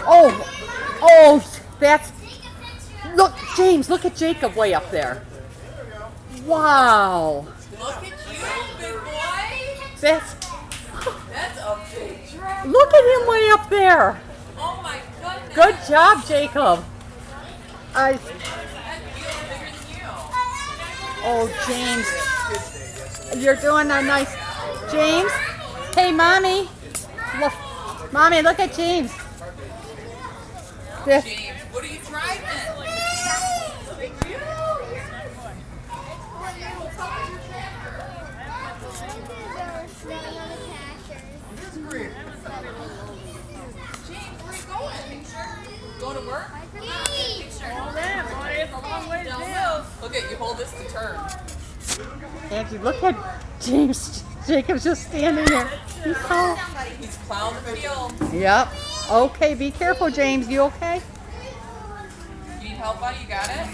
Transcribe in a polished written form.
Oh, oh, that's, look, James, look at Jacob way up there. Wow. Look at you, big boy. That's a big dragon. Look at him way up there. Oh my goodness. Good job, Jacob. That feels bigger than you. Oh, James. You're doing a nice. James? Hey, Mommy. Look. Mommy, look at James. This. James, what are you driving? James, where are you going? Going to work? Look at you, hold this to turn. Angie, look at James. Jacob's just standing there. He's plowing the field. Yep. Okay, be careful, James. You okay? You need help, buddy? You got it?